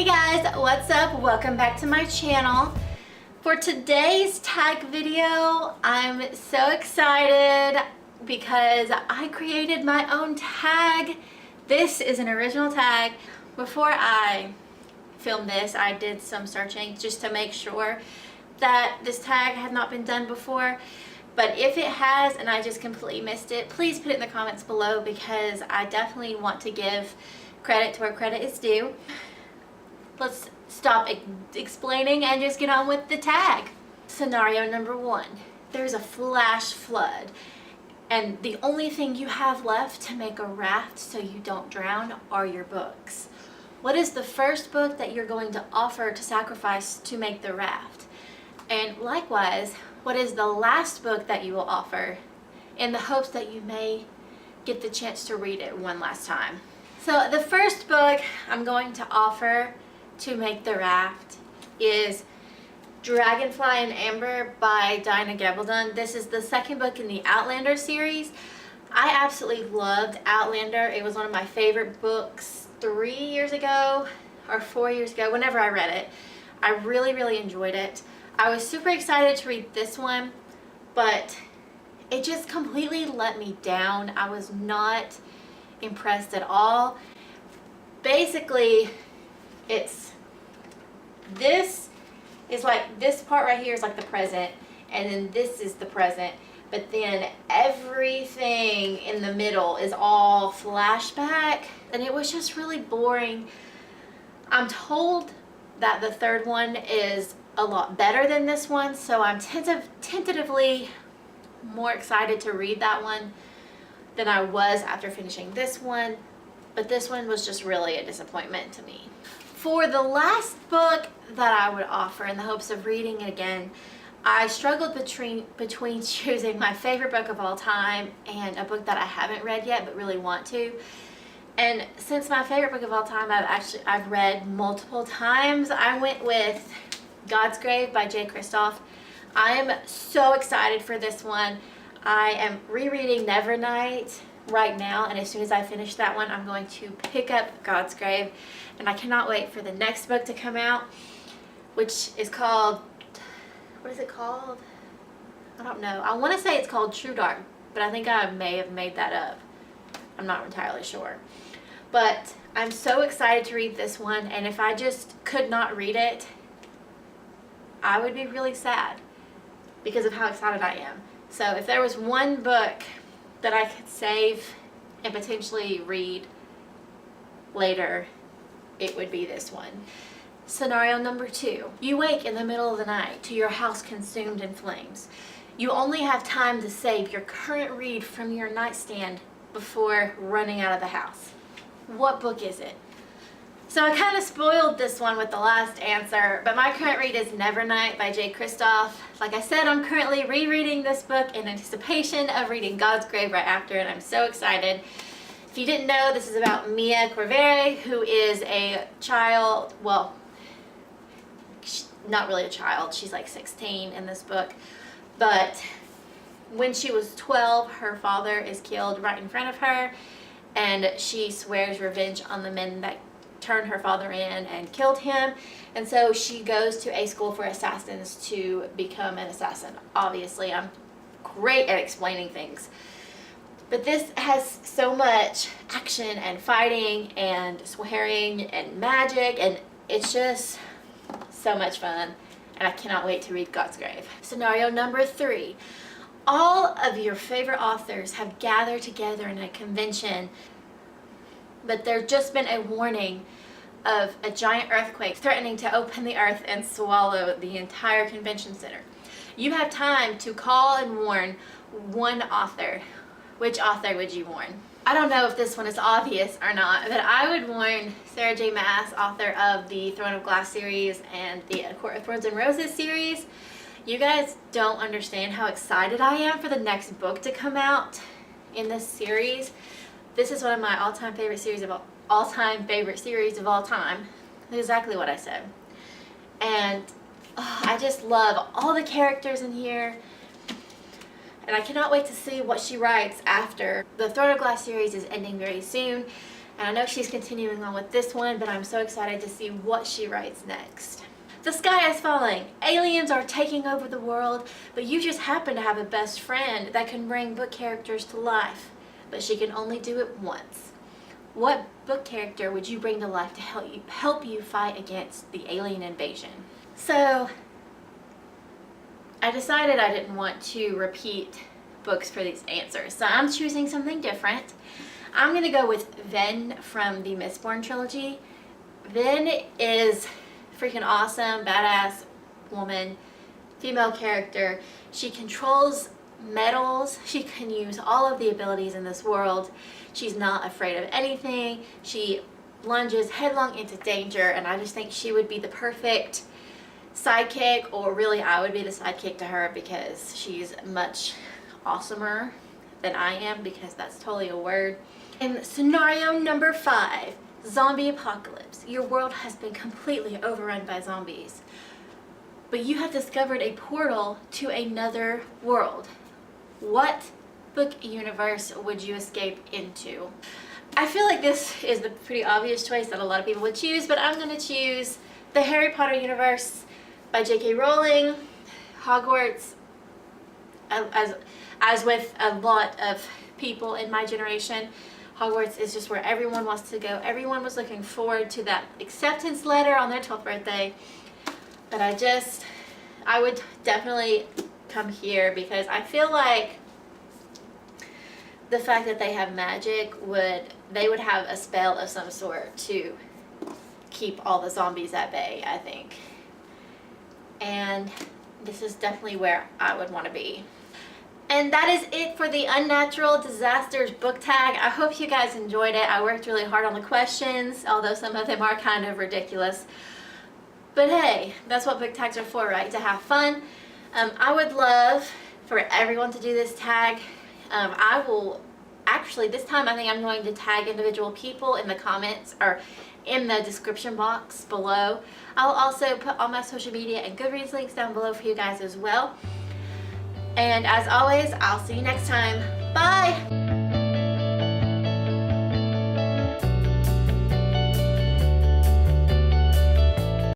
Hey guys, what's up? Welcome back to my channel. For today's tag video, I'm so excited because I created my own tag. This is an original tag. Before I filmed this, I did some searching just to make sure that this tag had not been done before. But if it has and I just completely missed it, please put it in the comments below because I definitely want to give credit to where credit is due. Let's stop explaining and just get on with the tag. Scenario number 1. There's a flash flood and the only thing you have left to make a raft so you don't drown are your books. What is the first book that you're going to offer to sacrifice to make the raft? And likewise, what is the last book that you will offer in the hopes that you may get the chance to read it one last time? So the first book I'm going to offer to make the raft is Dragonfly and Amber by Dinah Gabaldon. This is the second book in the Outlander series. I absolutely loved Outlander. It was one of my favorite books 3 years ago or 4 years ago, whenever I read it. I really enjoyed it. I was super excited to read this one, but it just completely let me down. I was not impressed at all. Basically, this is like, this part right here is like the present, and then this is the present, but then everything in the middle is all flashback, and it was just really boring. I'm told that the third one is a lot better than this one, so I'm tentatively more excited to read that one than I was after finishing this one, but this one was just really a disappointment to me. For the last book that I would offer in the hopes of reading it again, I struggled between choosing my favorite book of all time and a book that I haven't read yet but really want to. And since my favorite book of all time I've read multiple times, I went with God's Grave by J. Kristoff. I am so excited for this one. I am rereading Nevernight right now, and as soon as I finish that one, I'm going to pick up God's Grave, and I cannot wait for the next book to come out, which is called, what is it called? I don't know. I want to say it's called True Dark, but I think I may have made that up. I'm not entirely sure. But I'm so excited to read this one, and if I just could not read it, I would be really sad because of how excited I am. So if there was one book that I could save and potentially read later, it would be this one. Scenario number 2. You wake in the middle of the night to your house consumed in flames. You only have time to save your current read from your nightstand before running out of the house. What book is it? So I kind of spoiled this one with the last answer, but my current read is Nevernight by J. Kristoff. Like I said, I'm currently rereading this book in anticipation of reading God's Grave right after, and I'm so excited. If you didn't know, this is about Mia Corvere, who is a child, well, not really a child, she's like 16 in this book, but when she was 12, her father is killed right in front of her, and she swears revenge on the men that turned her father in and killed him, and so she goes to a school for assassins to become an assassin. Obviously, I'm great at explaining things, but this has so much action and fighting and swearing and magic, and it's just so much fun, and I cannot wait to read God's Grave. Scenario number 3. All of your favorite authors have gathered together in a convention, but there's just been a warning of a giant earthquake threatening to open the earth and swallow the entire convention center. You have time to call and warn one author. Which author would you warn? I don't know if this one is obvious or not, but I would warn Sarah J. Maas, author of the Throne of Glass series and the Court of Thorns and Roses series. You guys don't understand how excited I am for the next book to come out in this series. This is one of my all-time favorite series of all time. Exactly what I said. And I just love all the characters in here. And I cannot wait to see what she writes after. The Throne of Glass series is ending very soon, And I know she's continuing on with this one, but I'm so excited to see what she writes next. The sky is falling. Aliens are taking over the world, but you just happen to have a best friend that can bring book characters to life, but she can only do it once. What book character would you bring to life to help you fight against the alien invasion? So I decided I didn't want to repeat books for these answers, so I'm choosing something different. I'm going to go with Ven from the Mistborn trilogy. Ven is freaking awesome, badass woman, female character. She controls metals. She can use all of the abilities in this world. She's not afraid of anything. She lunges headlong into danger, and I just think she would be the perfect sidekick, or really I would be the sidekick to her because she's much awesomer than I am, because that's totally a word. In scenario number 5, zombie apocalypse. Your world has been completely overrun by zombies, but you have discovered a portal to another world. What book universe would you escape into? I feel like this is the pretty obvious choice that a lot of people would choose, but I'm going to choose the Harry Potter universe by J.K. Rowling. Hogwarts, as with a lot of people in my generation, Hogwarts is just where everyone wants to go. Everyone was looking forward to that acceptance letter on their 12th birthday. But I would definitely come here because I feel like the fact that they have magic they would have a spell of some sort to keep all the zombies at bay, I think. And this is definitely where I would want to be. And that is it for the Unnatural Disasters book tag. I hope you guys enjoyed it. I worked really hard on the questions, although some of them are kind of ridiculous. But hey, that's what book tags are for, right? To have fun. I would love for everyone to do this tag. I will actually, this time I think I'm going to tag individual people in the comments or in the description box below. I'll also put all my social media and Goodreads links down below for you guys as well. And as always, I'll see you next time. Bye!